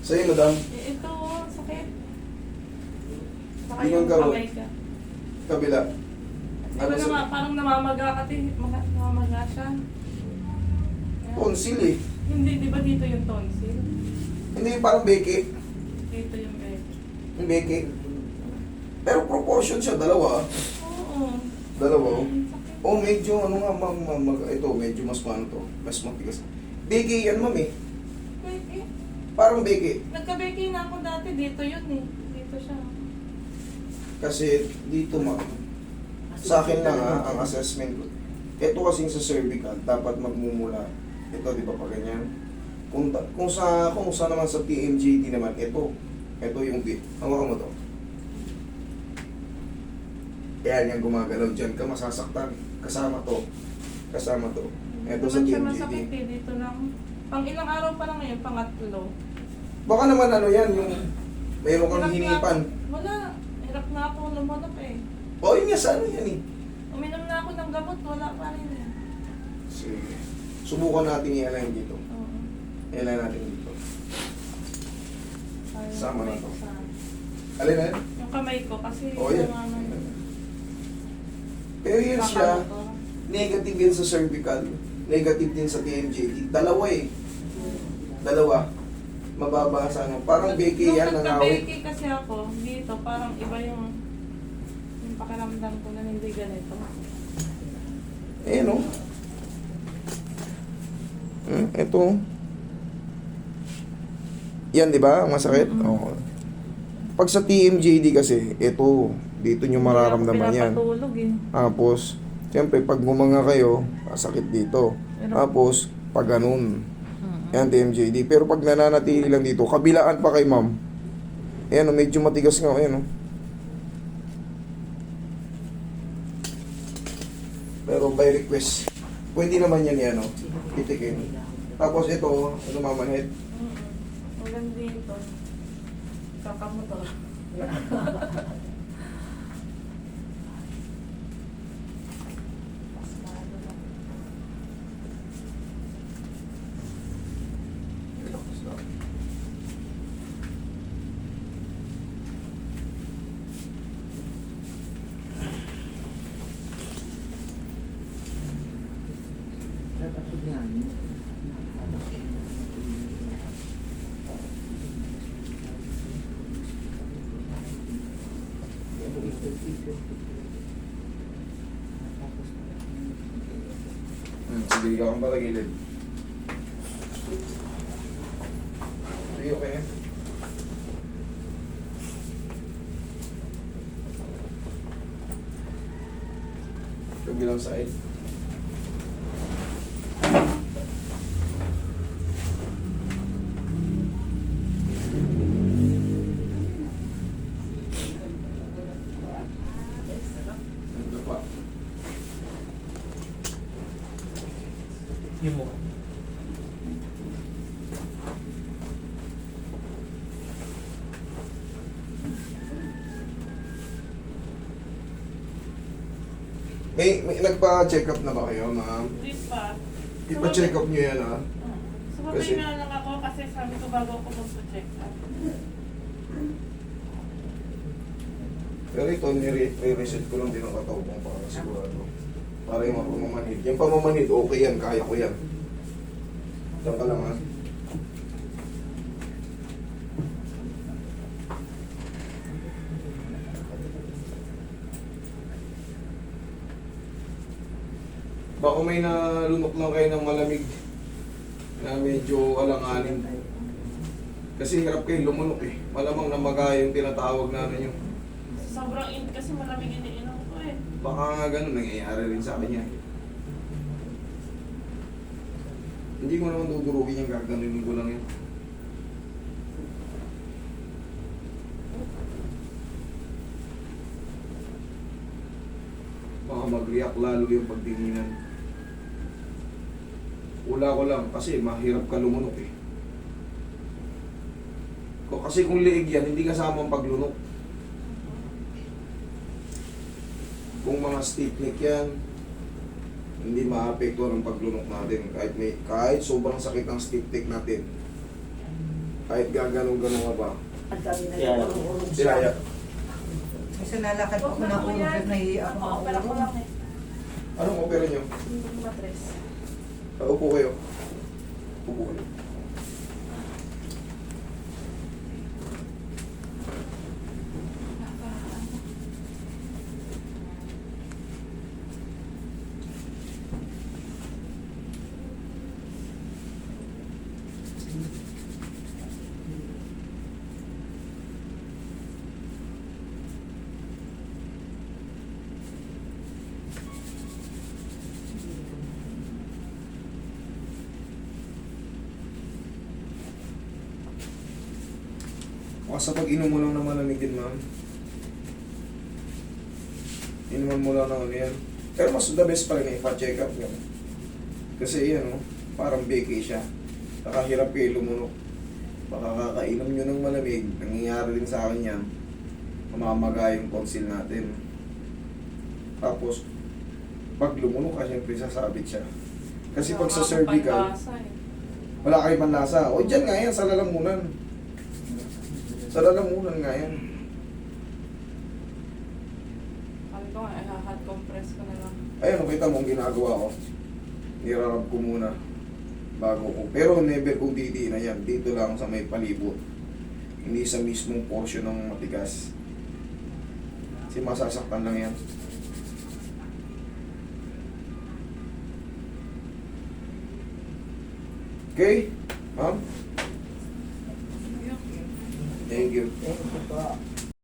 Sa'yo, madam, Ito, sakit. Saka Hindi yung kang garo. kamay ka. kabila. Di ba naman, parang namamaga ka din. Namamaga siya. Ayan. Tonsil eh. Hindi, di ba dito yung tonsil? Hindi, parang beke. Dito yung bed. Yung beke. Pero proportion siya, dalawa. Oo. Dalawa, oh. Ang sakit. Oh, medyo, ano nga, ito, medyo mas paano to. Mas matigas. Beke yan, ma'am eh. Beke. Parang beke. Nagka-beke na ako dati. Dito yun eh. Dito siya. Kasi dito, ma'am, sa akin lang ang assessment ko. Ito kasing sa cervical, dapat magmumula. Ito, di ba pa ganyan? Kung sa naman sa PMJT naman, ito yung bit. Hawakan mo to. Yan yung gumagalaw dyan ka, masasaktan. Kasama to. Ito sa Naman siya PMJT. masakit eh. Dito lang. Pang ilang araw pa lang ngayon, pangatlo. Baka naman ano yan, yung mayroon kang Hirap na hinipan. ako- Wala. Hirap na ako lumanap eh. O, yun nga, sa ano yan eh. Uminom na ako ng gamot, wala pa rin eh. Sige. Subukan natin i-align dito. Oo. I-align natin dito. Ayaw Sama na kamay to. ko sa- Alin na yan? Yung kamay ko kasi O, yan. Pero yun siya, negative yan sa cervical, negative din sa TMJT. Dalawa eh. Dalawa. Mababa sa ano. Parang beke yan, Nung nangawit. nagka-beke kasi ako, dito parang iba yung pakiramdam ko na hindi ganito. Eh no. Ito. Yan, di ba? Ang masakit. Oo. Pag sa TMJD kasi, ito, dito nyo mararamdaman yan. Pinapatulog eh. Tapos, siyempre, pag gumanga kayo, masakit dito. Tapos, pag ganun. Yan, TMJD. Pero pag nananatili lang dito, kabilaan pa kay ma'am. Ayan, oh, medyo matigas nga. Ayan, oh. Pero by request, pwede naman yan yan, oh. Titikin. Tapos ito, ano mamanhid? Hanggang dito. Kakamotor. Sige, ikaw ang patagilid. Sige, okay na. Kabilang side. Ito pa. Yung mukha. May nagpa-check up na ba kayo, ma'am? Hindi pa. Ipa-check up nyo yan, ha? Sumabay Kasi- na lang ako kasi sabi ko bago ako magpa-check up. Pero ito, nire-reset ko lang din ang katawan ko para sigurado. Para yung mga pamamanhid. Yung pamamanhid, okay yan, kaya ko yan. Diyan ka lang, ha? Baka may nalunok lang kayo ng malamig na medyo alanganin. Kasi hirap kayo lumunok eh. Malamang namaga yung tinatawag namin yung Sobrang init kasi malamig iniinom ko eh. baka nga ganun, nangyayari rin sa akin yan. Hindi ko naman dudurugin yung gaganunin ko lang yan. Baka mag-react lalo yung pagtinginan. Wala ko lang kasi mahirap ka lumunok eh. Kasi kung liig yan, hindi kasama ang paglunok. Kung mga stiff neck yan, hindi maapektuhan ang paglunok natin kahit sobrang sakit ang stiff neck natin. Kahit gaganong-ganong ka ba. Ang dami na Yeah. nagulong Siyaya. Kasi nalakad ako ng ulo, pero nahiya ako ng Opera ko ulo. lang eh. Anong opera nyo? Yung matres. Upo kayo. Upo kayo. Baka sa pag-inom mo lang ng malamig din, ma'am. Inuman mo lang ng ano yan. Pero mas the best pa rin ipa-check up yun. Kasi yan, oh, parang beke siya. Nakahirap kayo lumunok. Baka kakainom nyo ng malamig, nangyayari din sa akin yan. Mamamaga yung tonsil natin. Tapos, pag lumunok ka, syempre sasabit siya. Kasi pag sa cervical, wala kayo panlasa. O dyan nga yan, sa lalamunan. Sa lalamunan nga yan. Sabi ko nga, hot compress ko na lang. Ayan, kita mo ang ginagawa ko. Nirarab ko muna bago ko. Pero never kong didiin na yan. Dito lang sa may palibot. Hindi sa mismong portion ng matigas. Kasi masasaktan lang yan. Okay? Ma'am? Ayun. Thank you. Thank you po.